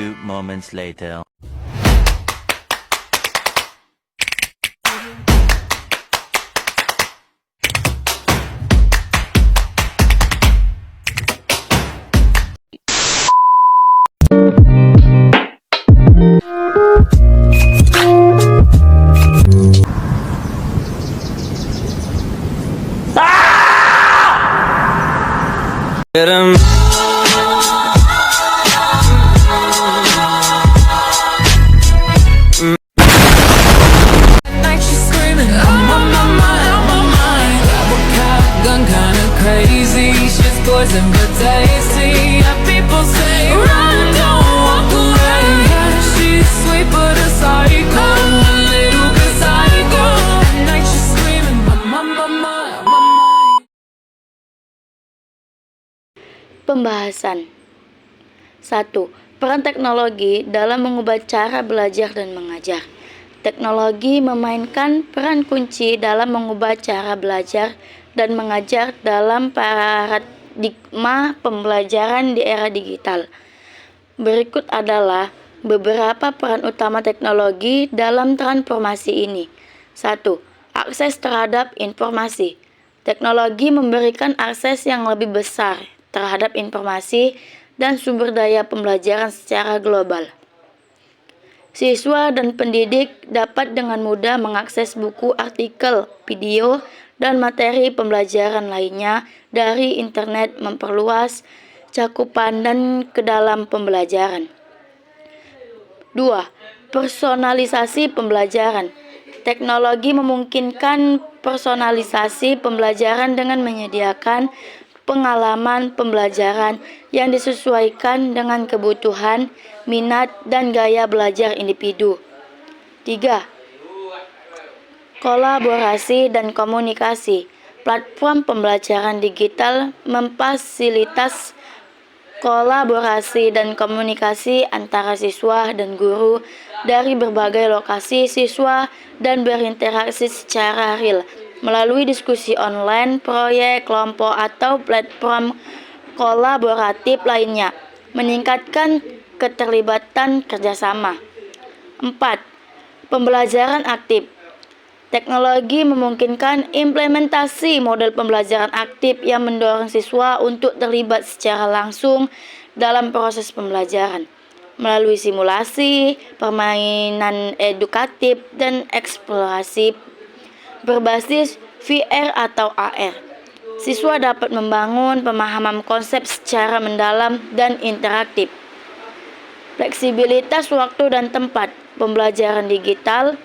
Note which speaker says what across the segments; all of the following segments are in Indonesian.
Speaker 1: few moments later.
Speaker 2: Night she's screaming, I'm on my mind, on my mind. Grab a cop gun, kinda crazy. She's poison but tasty. Yeah, people say, run, don't walk away. Yeah, she's sweet but a psycho, a little bit psycho. At night she's screaming, I'm on my mind, on my mind.
Speaker 3: Pembahasan 1. Peran teknologi dalam mengubah cara belajar dan mengajar. Teknologi memainkan peran kunci dalam mengubah cara belajar dan mengajar dalam paradigma pembelajaran di era digital. Berikut adalah beberapa peran utama teknologi dalam transformasi ini. 1. Akses terhadap informasi. Teknologi memberikan akses yang lebih besar terhadap informasi dan sumber daya pembelajaran secara global. Siswa dan pendidik dapat dengan mudah mengakses buku, artikel, video, dan materi pembelajaran lainnya dari internet, memperluas cakupan dan ke dalam pembelajaran. 2. Personalisasi pembelajaran. Teknologi memungkinkan personalisasi pembelajaran dengan menyediakan pengalaman pembelajaran yang disesuaikan dengan kebutuhan, minat, dan gaya belajar individu. 3. Kolaborasi dan komunikasi. Platform pembelajaran digital memfasilitas kolaborasi dan komunikasi antara siswa dan guru dari berbagai lokasi siswa dan berinteraksi secara real melalui diskusi online, proyek kelompok, atau platform kolaboratif lainnya, meningkatkan keterlibatan kerjasama. 4. Pembelajaran aktif. Teknologi memungkinkan implementasi model pembelajaran aktif yang mendorong siswa untuk terlibat secara langsung dalam proses pembelajaran melalui simulasi, permainan edukatif, dan eksplorasi berbasis VR atau AR. Siswa dapat membangun pemahaman konsep secara mendalam dan interaktif. Fleksibilitas waktu dan tempat. Pembelajaran digital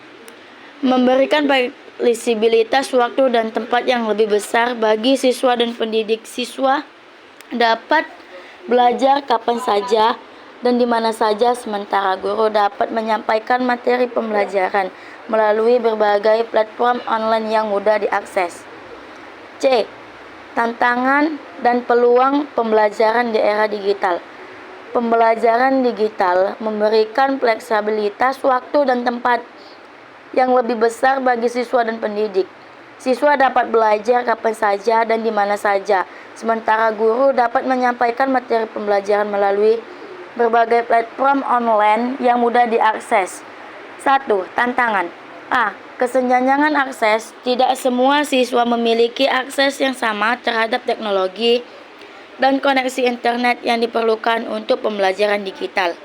Speaker 3: memberikan fleksibilitas waktu dan tempat yang lebih besar bagi siswa dan pendidik. Siswa dapat belajar kapan saja dan di mana saja, sementara guru dapat menyampaikan materi pembelajaran melalui berbagai platform online yang mudah diakses. C. Tantangan dan peluang pembelajaran di era digital. Pembelajaran digital memberikan fleksibilitas waktu dan tempat yang lebih besar bagi siswa dan pendidik. Siswa dapat belajar kapan saja dan di mana saja, sementara guru dapat menyampaikan materi pembelajaran melalui berbagai platform online yang mudah diakses. 1. Tantangan. A. Kesenjangan akses. Tidak semua siswa memiliki akses yang sama terhadap teknologi dan koneksi internet yang diperlukan untuk pembelajaran digital.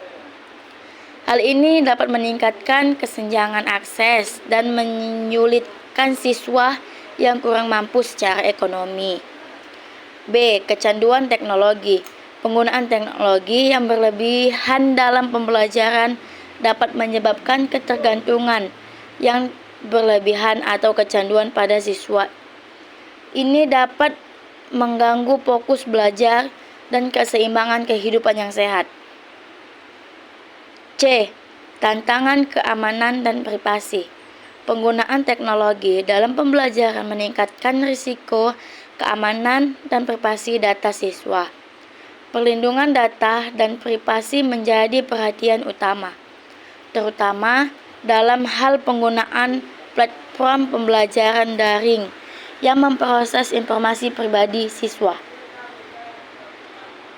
Speaker 3: Hal ini dapat meningkatkan kesenjangan akses dan menyulitkan siswa yang kurang mampu secara ekonomi. B. Kecanduan teknologi. Penggunaan teknologi yang berlebihan dalam pembelajaran dapat menyebabkan ketergantungan yang berlebihan atau kecanduan pada siswa. Ini dapat mengganggu fokus belajar dan keseimbangan kehidupan yang sehat. C. Tantangan keamanan dan privasi. Penggunaan teknologi dalam pembelajaran meningkatkan risiko keamanan dan privasi data siswa. Perlindungan data dan privasi menjadi perhatian utama, terutama dalam hal penggunaan platform pembelajaran daring yang memproses informasi pribadi siswa.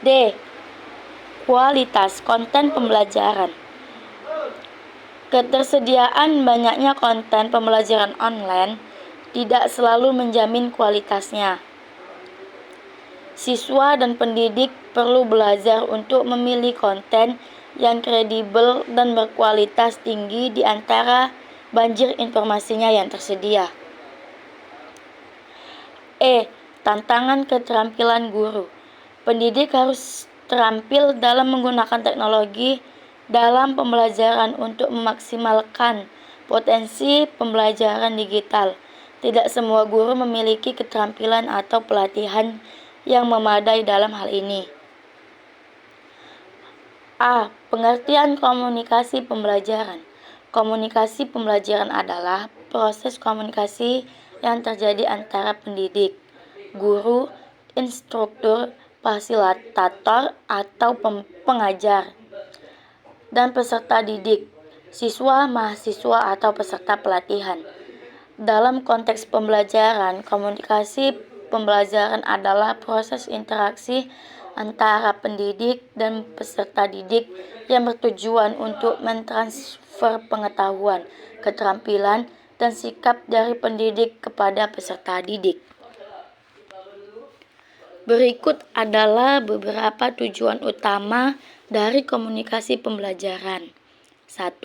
Speaker 3: D. Kualitas konten pembelajaran. Ketersediaan banyaknya konten pembelajaran online tidak selalu menjamin kualitasnya. Siswa dan pendidik perlu belajar untuk memilih konten yang kredibel dan berkualitas tinggi di antara banjir informasinya yang tersedia. Tantangan keterampilan guru. Pendidik harus terampil dalam menggunakan teknologi dalam pembelajaran untuk memaksimalkan potensi pembelajaran digital. Tidak semua guru memiliki keterampilan atau pelatihan yang memadai dalam hal ini. Pengertian komunikasi pembelajaran. Komunikasi pembelajaran adalah proses komunikasi yang terjadi antara pendidik, guru, instruktur, fasilitator atau pengajar, dan peserta didik, siswa, mahasiswa, atau peserta pelatihan. Dalam konteks pembelajaran, komunikasi pembelajaran adalah proses interaksi antara pendidik dan peserta didik yang bertujuan untuk mentransfer pengetahuan, keterampilan, dan sikap dari pendidik kepada peserta didik. Berikut adalah beberapa tujuan utama dari komunikasi pembelajaran. 1.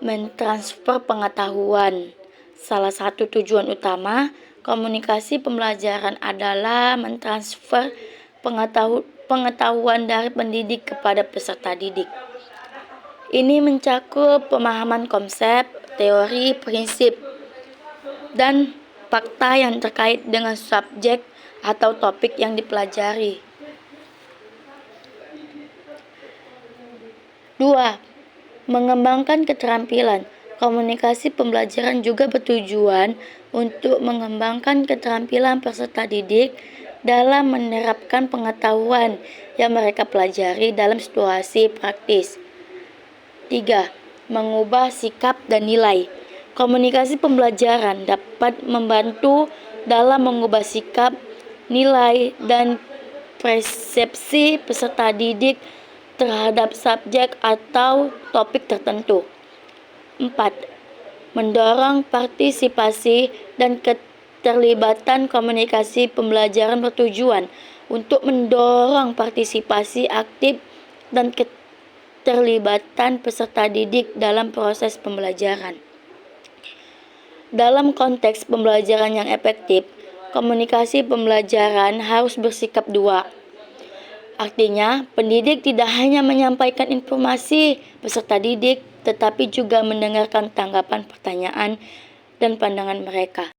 Speaker 3: Mentransfer pengetahuan. Salah satu tujuan utama komunikasi pembelajaran adalah mentransfer pengetahuan dari pendidik kepada peserta didik. Ini mencakup pemahaman konsep, teori, prinsip, dan fakta yang terkait dengan subjek atau topik yang dipelajari. 2. Mengembangkan keterampilan. Komunikasi pembelajaran juga bertujuan untuk mengembangkan keterampilan peserta didik dalam menerapkan pengetahuan yang mereka pelajari dalam situasi praktis. 3. Mengubah sikap dan nilai. Komunikasi pembelajaran dapat membantu dalam mengubah sikap, nilai, dan persepsi peserta didik terhadap subjek atau topik tertentu. 4. Mendorong partisipasi dan keterlibatan. Komunikasi pembelajaran bertujuan untuk mendorong partisipasi aktif dan keterlibatan peserta didik dalam proses pembelajaran. Dalam konteks pembelajaran yang efektif, komunikasi pembelajaran harus bersikap dua. Artinya, pendidik tidak hanya menyampaikan informasi peserta didik, tetapi juga mendengarkan tanggapan, pertanyaan, dan pandangan mereka.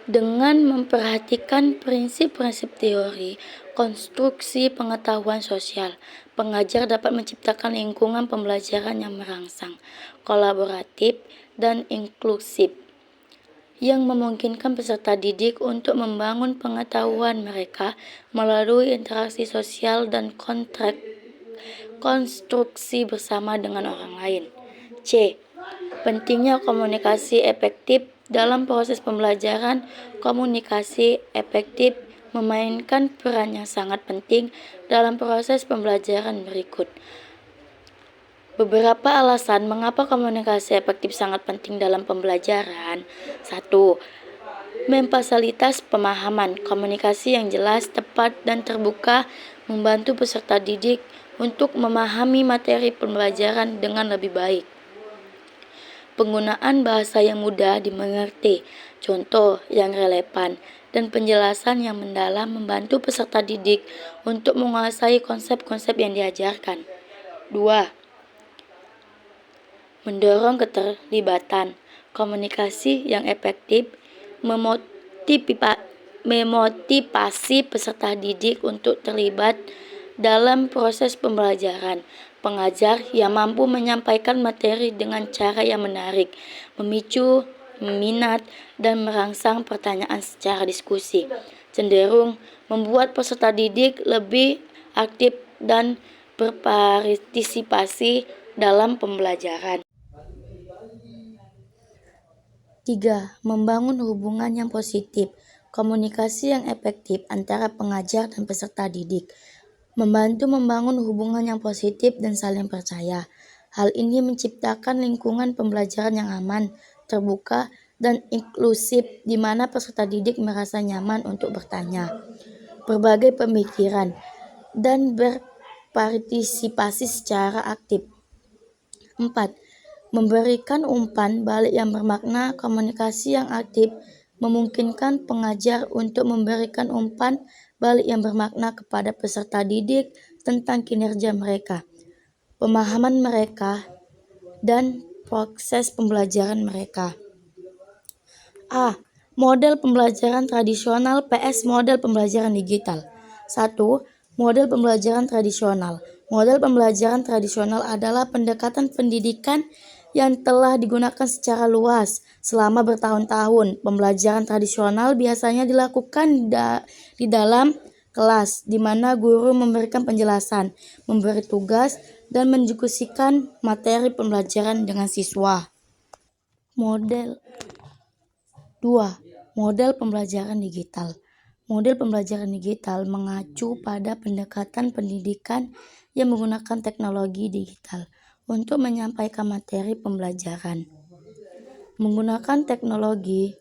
Speaker 3: Dengan memperhatikan prinsip-prinsip teori konstruksi pengetahuan sosial, pengajar dapat menciptakan lingkungan pembelajaran yang merangsang, kolaboratif, dan inklusif, yang memungkinkan peserta didik untuk membangun pengetahuan mereka melalui interaksi sosial dan konstruksi bersama dengan orang lain. C. Pentingnya komunikasi efektif dalam proses pembelajaran. Komunikasi efektif memainkan peran yang sangat penting dalam proses pembelajaran berikut. Beberapa alasan mengapa komunikasi efektif sangat penting dalam pembelajaran. 1. Memfasilitas pemahaman. Komunikasi yang jelas, tepat, dan terbuka membantu peserta didik untuk memahami materi pembelajaran dengan lebih baik. Penggunaan bahasa yang mudah dimengerti, contoh yang relevan, dan penjelasan yang mendalam membantu peserta didik untuk menguasai konsep-konsep yang diajarkan. 2. Mendorong keterlibatan. Komunikasi yang efektif memotivasi peserta didik untuk terlibat dalam proses pembelajaran. Pengajar yang mampu menyampaikan materi dengan cara yang menarik, memicu minat, dan merangsang pertanyaan secara diskusi, cenderung membuat peserta didik lebih aktif dan berpartisipasi dalam pembelajaran. 3. Membangun hubungan yang positif. komunikasi yang efektif antara pengajar dan peserta didik, membantu membangun hubungan yang positif dan saling percaya. Hal ini menciptakan lingkungan pembelajaran yang aman, terbuka, dan inklusif di mana peserta didik merasa nyaman untuk bertanya, berbagai pemikiran, dan berpartisipasi secara aktif. 4. Memberikan umpan balik yang bermakna. Komunikasi yang aktif memungkinkan pengajar untuk memberikan umpan balik yang bermakna kepada peserta didik tentang kinerja mereka, pemahaman mereka, dan proses pembelajaran mereka. A. Model pembelajaran tradisional vs model pembelajaran digital. 1. Model pembelajaran tradisional. Model pembelajaran tradisional adalah pendekatan pendidikan yang telah digunakan secara luas selama bertahun-tahun. Pembelajaran tradisional biasanya dilakukan di dalam kelas, di mana guru memberikan penjelasan, memberi tugas, dan mendiskusikan materi pembelajaran dengan siswa. Model 2. Model pembelajaran digital. Model pembelajaran digital mengacu pada pendekatan pendidikan yang menggunakan teknologi digital untuk menyampaikan materi pembelajaran. Menggunakan teknologi,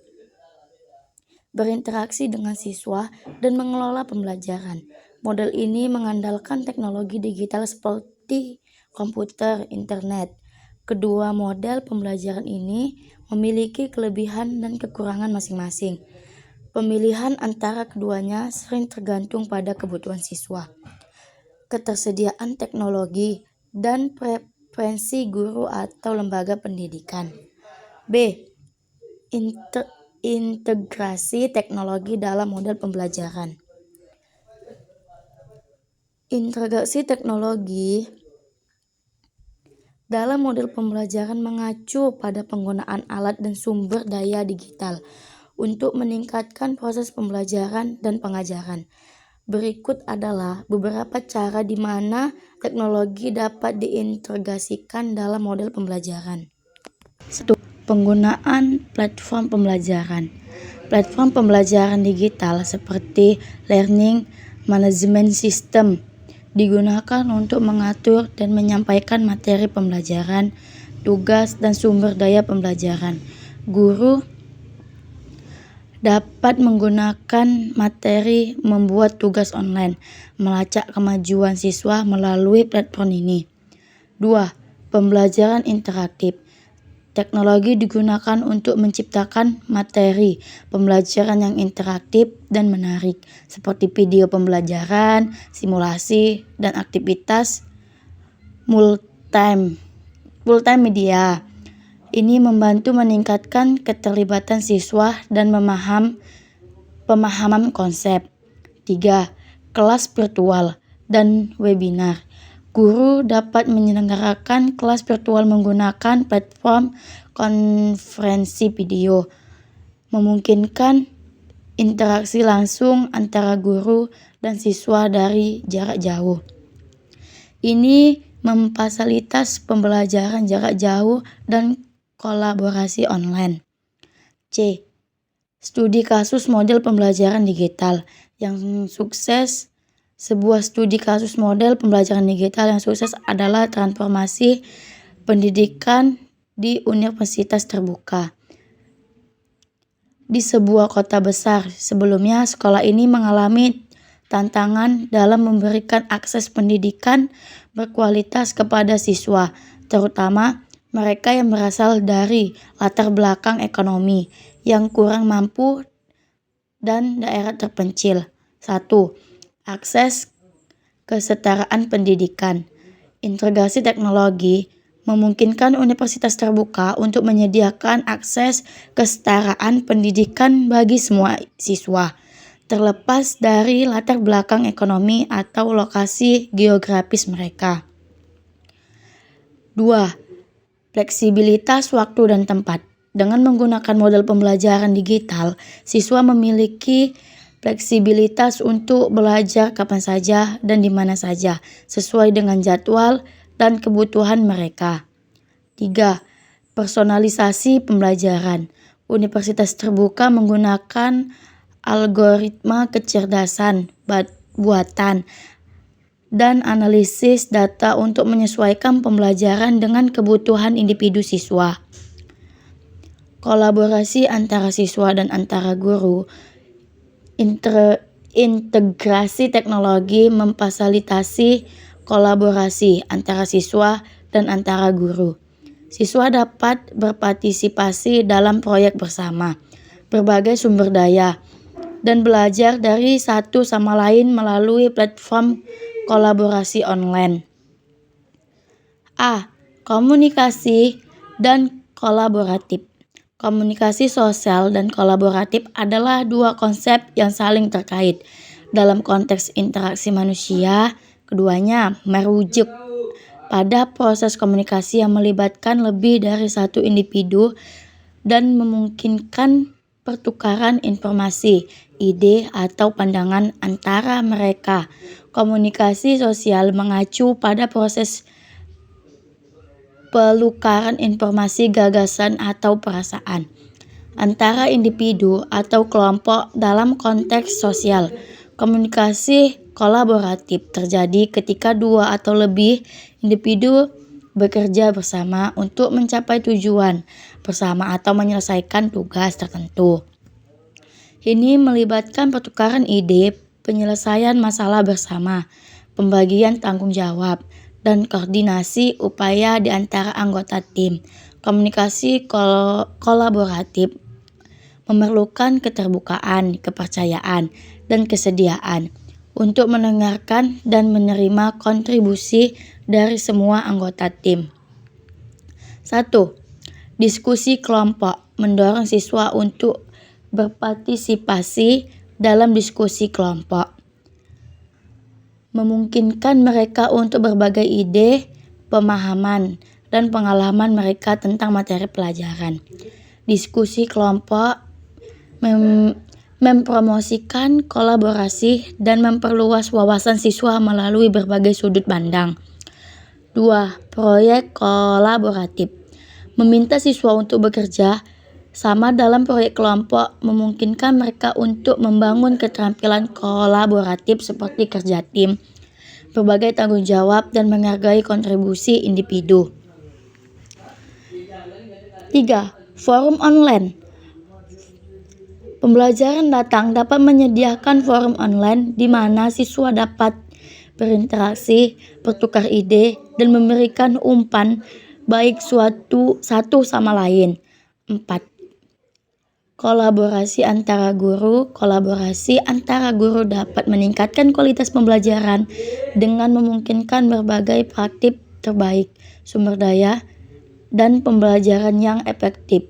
Speaker 3: berinteraksi dengan siswa, dan mengelola pembelajaran. Model ini mengandalkan teknologi digital seperti komputer, internet. Kedua model pembelajaran ini memiliki kelebihan dan kekurangan masing-masing. Pemilihan antara keduanya sering tergantung pada kebutuhan siswa, ketersediaan teknologi, dan preferensi guru atau lembaga pendidikan. B. Integrasi teknologi dalam model pembelajaran. Integrasi teknologi dalam model pembelajaran mengacu pada penggunaan alat dan sumber daya digital untuk meningkatkan proses pembelajaran dan pengajaran. Berikut adalah beberapa cara di mana teknologi dapat diintegrasikan dalam model pembelajaran. 1. Penggunaan platform pembelajaran. Platform pembelajaran digital seperti learning management system digunakan untuk mengatur dan menyampaikan materi pembelajaran, tugas, dan sumber daya pembelajaran. Guru dapat menggunakan materi membuat tugas online, melacak kemajuan siswa melalui platform ini. 2. Pembelajaran interaktif. Teknologi digunakan untuk menciptakan materi pembelajaran yang interaktif dan menarik, seperti video pembelajaran, simulasi, dan aktivitas multimedia. Ini membantu meningkatkan keterlibatan siswa dan pemahaman konsep. 3. Kelas virtual dan webinar. Guru dapat menyelenggarakan kelas virtual menggunakan platform konferensi video, memungkinkan interaksi langsung antara guru dan siswa dari jarak jauh. Ini memfasilitasi pembelajaran jarak jauh dan kolaborasi online. C. Studi kasus model pembelajaran digital yang sukses. Sebuah studi kasus model pembelajaran digital yang sukses adalah transformasi pendidikan di universitas terbuka di sebuah kota besar. Sebelumnya, sekolah ini mengalami tantangan dalam memberikan akses pendidikan berkualitas kepada siswa, terutama mereka yang berasal dari latar belakang ekonomi yang kurang mampu dan daerah terpencil. 1. Akses kesetaraan pendidikan. Integrasi teknologi memungkinkan universitas terbuka untuk menyediakan akses kesetaraan pendidikan bagi semua siswa, terlepas dari latar belakang ekonomi atau lokasi geografis mereka. 2. Fleksibilitas waktu dan tempat. Dengan menggunakan model pembelajaran digital, siswa memiliki fleksibilitas untuk belajar kapan saja dan di mana saja, sesuai dengan jadwal dan kebutuhan mereka. 3. Personalisasi pembelajaran. Universitas terbuka menggunakan algoritma kecerdasan buatan, dan analisis data untuk menyesuaikan pembelajaran dengan kebutuhan individu siswa. Kolaborasi antara siswa dan antara guru. Integrasi teknologi memfasilitasi kolaborasi antara siswa dan antara guru. Siswa dapat berpartisipasi dalam proyek bersama, berbagai sumber daya, dan belajar dari satu sama lain melalui platform kolaborasi online. A. Komunikasi dan kolaboratif. Komunikasi sosial dan kolaboratif adalah dua konsep yang saling terkait. Dalam konteks interaksi manusia, keduanya merujuk pada proses komunikasi yang melibatkan lebih dari satu individu dan memungkinkan pertukaran informasi, ide, atau pandangan antara mereka. Komunikasi sosial mengacu pada proses pelukaran informasi, gagasan, atau perasaan antara individu atau kelompok dalam konteks sosial. Komunikasi kolaboratif terjadi ketika dua atau lebih individu bekerja bersama untuk mencapai tujuan bersama atau menyelesaikan tugas tertentu. Ini melibatkan pertukaran ide, penyelesaian masalah bersama, pembagian tanggung jawab, dan koordinasi upaya di antara anggota tim. Komunikasi kolaboratif memerlukan keterbukaan, kepercayaan, dan kesediaan untuk mendengarkan dan menerima kontribusi dari semua anggota tim. 1. Diskusi kelompok mendorong siswa untuk berpartisipasi dalam diskusi kelompok. Memungkinkan mereka untuk berbagai ide, pemahaman, dan pengalaman mereka tentang materi pelajaran. Diskusi kelompok mempromosikan kolaborasi dan memperluas wawasan siswa melalui berbagai sudut pandang. 2. Proyek kolaboratif. Meminta siswa untuk bekerja sama dalam proyek kelompok memungkinkan mereka untuk membangun keterampilan kolaboratif seperti kerja tim, berbagai tanggung jawab, dan menghargai kontribusi individu. 3. Forum online. Pembelajaran dapat menyediakan forum online di mana siswa dapat berinteraksi, bertukar ide, dan memberikan umpan baik satu sama lain. 4. Kolaborasi antara guru. Kolaborasi antara guru dapat meningkatkan kualitas pembelajaran dengan memungkinkan berbagai praktik terbaik, sumber daya, dan pembelajaran yang efektif.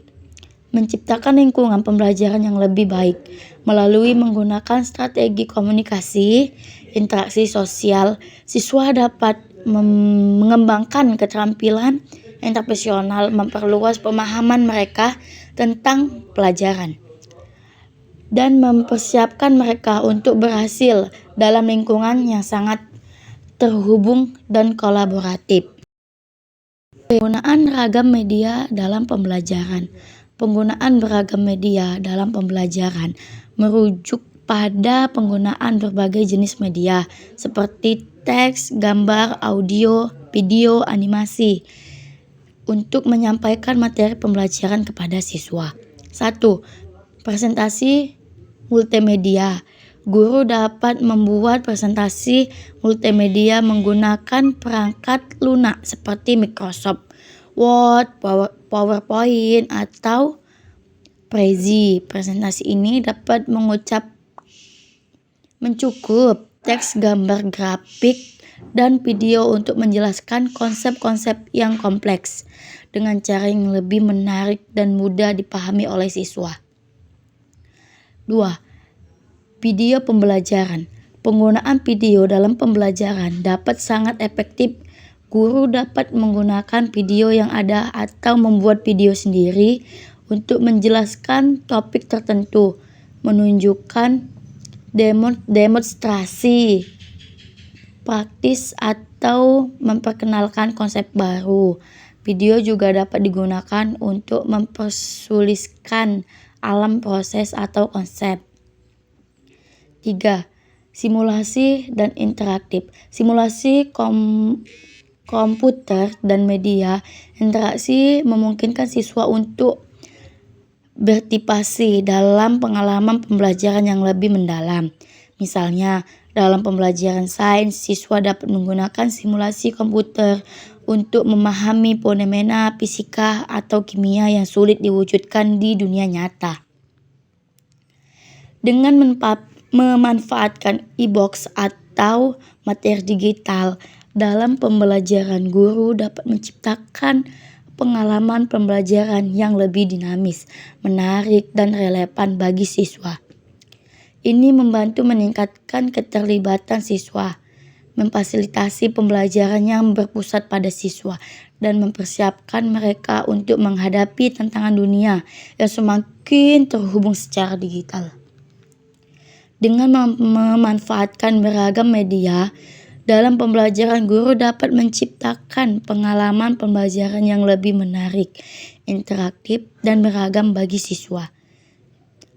Speaker 3: Menciptakan lingkungan pembelajaran yang lebih baik melalui menggunakan strategi komunikasi, interaksi sosial. Siswa dapat mengembangkan keterampilan interpersonal, memperluas pemahaman mereka tentang pelajaran, dan mempersiapkan mereka untuk berhasil dalam lingkungan yang sangat terhubung dan kolaboratif. Penggunaan ragam media dalam pembelajaran. Penggunaan beragam media dalam pembelajaran merujuk pada penggunaan berbagai jenis media seperti teks, gambar, audio, video, animasi untuk menyampaikan materi pembelajaran kepada siswa. 1. Presentasi multimedia. Guru dapat membuat presentasi multimedia menggunakan perangkat lunak seperti Microsoft Word, PowerPoint, atau Prezi. Presentasi ini dapat mencukup teks, gambar, grafik, dan video untuk menjelaskan konsep-konsep yang kompleks dengan cara yang lebih menarik dan mudah dipahami oleh siswa. 2. Video pembelajaran. Penggunaan video dalam pembelajaran dapat sangat efektif. Guru dapat menggunakan video yang ada atau membuat video sendiri untuk menjelaskan topik tertentu, menunjukkan demonstrasi praktis, atau memperkenalkan konsep baru. Video juga dapat digunakan untuk mempersuliskan alam proses atau konsep. 3. Simulasi dan interaktif. Simulasi komputer dan media interaksi memungkinkan siswa untuk berpartisipasi dalam pengalaman pembelajaran yang lebih mendalam. Misalnya, dalam pembelajaran sains, siswa dapat menggunakan simulasi komputer untuk memahami fenomena fisika atau kimia yang sulit diwujudkan di dunia nyata. Dengan memanfaatkan e-box atau materi digital dalam pembelajaran, guru dapat menciptakan pengalaman pembelajaran yang lebih dinamis, menarik, dan relevan bagi siswa. Ini membantu meningkatkan keterlibatan siswa, memfasilitasi pembelajaran yang berpusat pada siswa, dan mempersiapkan mereka untuk menghadapi tantangan dunia yang semakin terhubung secara digital. Dengan memanfaatkan beragam media dalam pembelajaran, guru dapat menciptakan pengalaman pembelajaran yang lebih menarik, interaktif, dan beragam bagi siswa.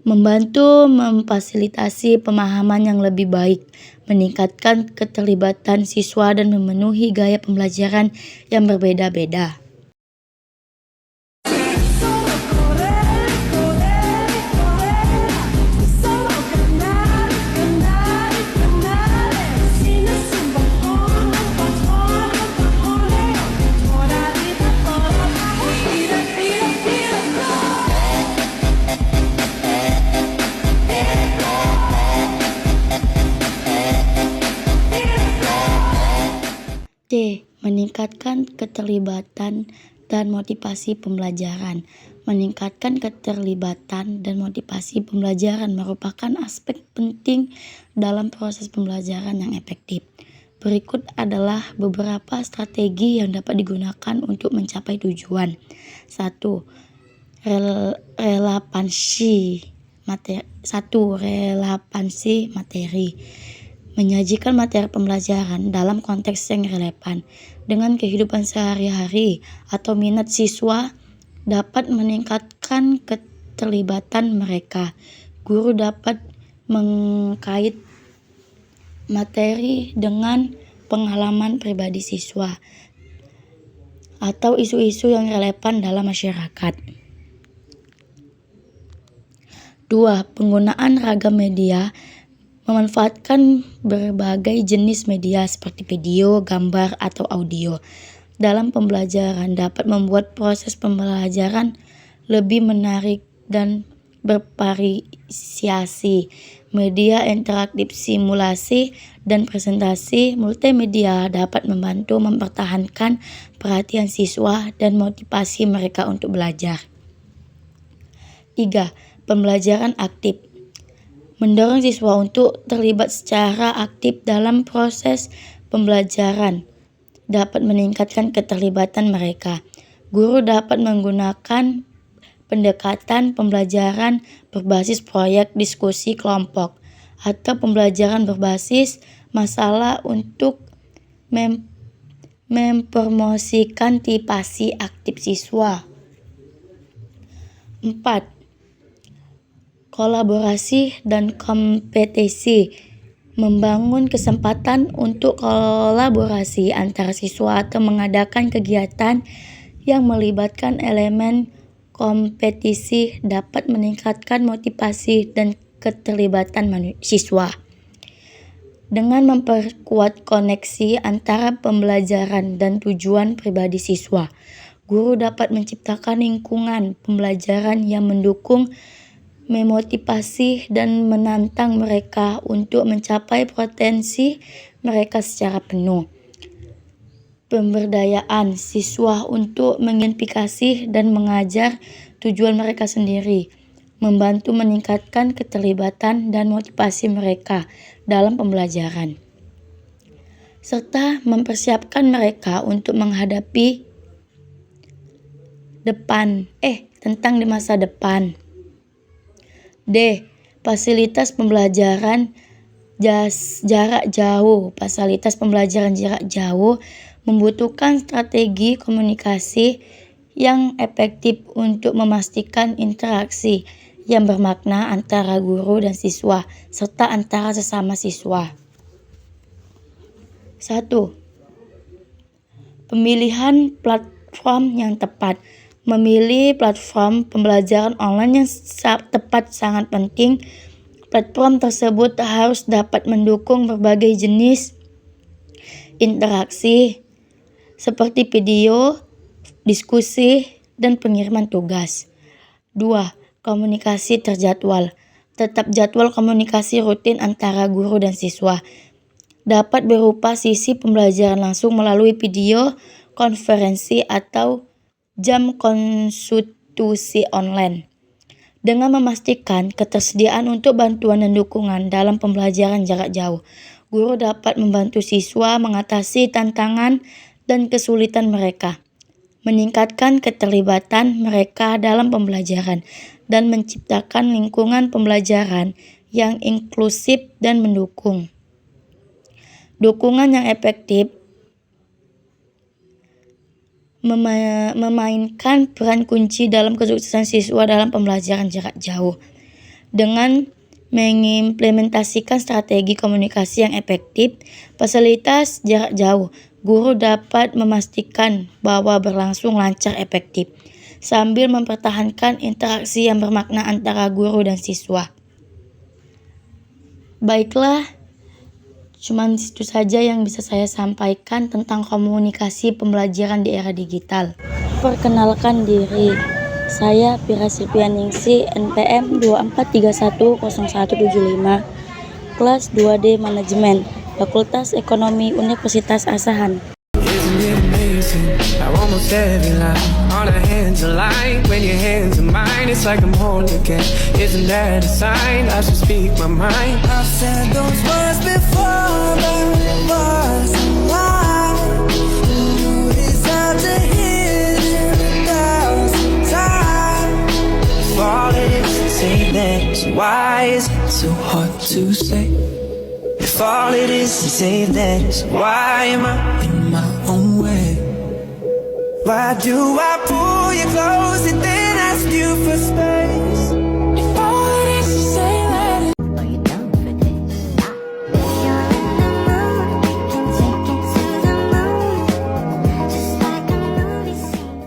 Speaker 3: Membantu memfasilitasi pemahaman yang lebih baik, meningkatkan keterlibatan siswa, dan memenuhi gaya pembelajaran yang berbeda-beda. D. Meningkatkan keterlibatan dan motivasi pembelajaran. Meningkatkan keterlibatan dan motivasi pembelajaran merupakan aspek penting dalam proses pembelajaran yang efektif. Berikut adalah beberapa strategi yang dapat digunakan untuk mencapai tujuan. 1. Relevansi materi. Menyajikan materi pembelajaran dalam konteks yang relevan dengan kehidupan sehari-hari atau minat siswa dapat meningkatkan keterlibatan mereka. Guru dapat mengkait materi dengan pengalaman pribadi siswa atau isu-isu yang relevan dalam masyarakat. 2. Penggunaan ragam media. Memanfaatkan berbagai jenis media seperti video, gambar, atau audio dalam pembelajaran dapat membuat proses pembelajaran lebih menarik dan bervariasi. Media interaktif, simulasi, dan presentasi multimedia dapat membantu mempertahankan perhatian siswa dan motivasi mereka untuk belajar. 3. Pembelajaran aktif. Mendorong siswa untuk terlibat secara aktif dalam proses pembelajaran dapat meningkatkan keterlibatan mereka. Guru dapat menggunakan pendekatan pembelajaran berbasis proyek diskusi kelompok atau pembelajaran berbasis masalah untuk mempromosikan partisipasi aktif siswa. 4. Kolaborasi dan kompetisi. Membangun kesempatan untuk kolaborasi antara siswa atau mengadakan kegiatan yang melibatkan elemen kompetisi dapat meningkatkan motivasi dan keterlibatan siswa. Dengan memperkuat koneksi antara pembelajaran dan tujuan pribadi siswa, guru dapat menciptakan lingkungan pembelajaran yang mendukung, memotivasi, dan menantang mereka untuk mencapai potensi mereka secara penuh. Pemberdayaan siswa untuk mengidentifikasi dan mengajar tujuan mereka sendiri, membantu meningkatkan keterlibatan dan motivasi mereka dalam pembelajaran, serta mempersiapkan mereka untuk menghadapi tentang di masa depan. D. Fasilitas pembelajaran jarak jauh. Fasilitas pembelajaran jarak jauh membutuhkan strategi komunikasi yang efektif untuk memastikan interaksi yang bermakna antara guru dan siswa, serta antara sesama siswa. 1. Pemilihan platform yang tepat. Memilih platform pembelajaran online yang tepat sangat penting. Platform tersebut harus dapat mendukung berbagai jenis interaksi seperti video, diskusi, dan pengiriman tugas. 2. Komunikasi terjadwal. Tetap jadwal komunikasi rutin antara guru dan siswa. Dapat berupa sisi pembelajaran langsung melalui video, konferensi, atau jam konsultasi online. Dengan memastikan ketersediaan untuk bantuan dan dukungan dalam pembelajaran jarak jauh, guru dapat membantu siswa mengatasi tantangan dan kesulitan mereka, meningkatkan keterlibatan mereka dalam pembelajaran, dan menciptakan lingkungan pembelajaran yang inklusif dan mendukung. Dukungan yang efektif memainkan peran kunci dalam kesuksesan siswa dalam pembelajaran jarak jauh. Dengan mengimplementasikan strategi komunikasi yang efektif, fasilitas jarak jauh, guru dapat memastikan bahwa berlangsung lancar efektif, sambil mempertahankan interaksi yang bermakna antara guru dan siswa. Baiklah, cuman itu saja yang bisa saya sampaikan tentang komunikasi pembelajaran di era digital. Perkenalkan diri, saya Pira Silvianingsi, NPM 24310175, kelas 2D Manajemen, Fakultas Ekonomi Universitas Asahan.
Speaker 1: Isn't it amazing how almost every line on our hands align? When your hands are mine, it's like I'm holding again. Isn't that a sign I should speak my mind? I've said those words before, but it wasn't right. You deserve to hear it 1,000 times. If all it is to say that, so why is it so hard to say? If all it is to say that, so why am I in my own way? Why do I pull you close and then ask you for space? If all it is to say that.
Speaker 4: Are you down for this? You're in the mood, take it to the moon, just like a movie scene.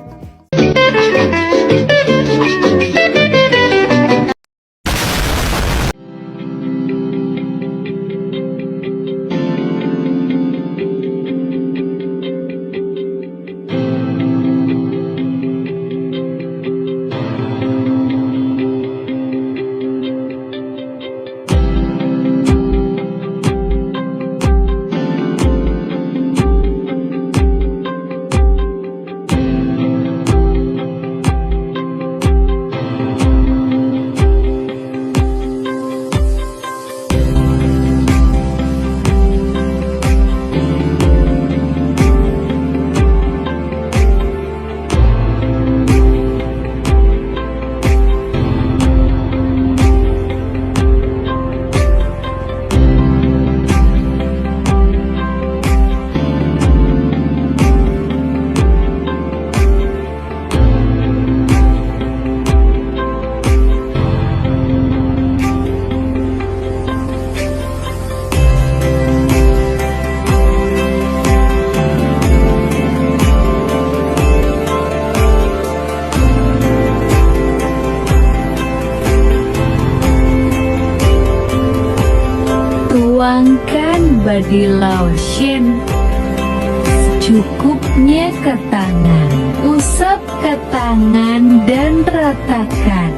Speaker 5: Tuangkan body lotion secukupnya ke tangan, usap ke tangan dan ratakan.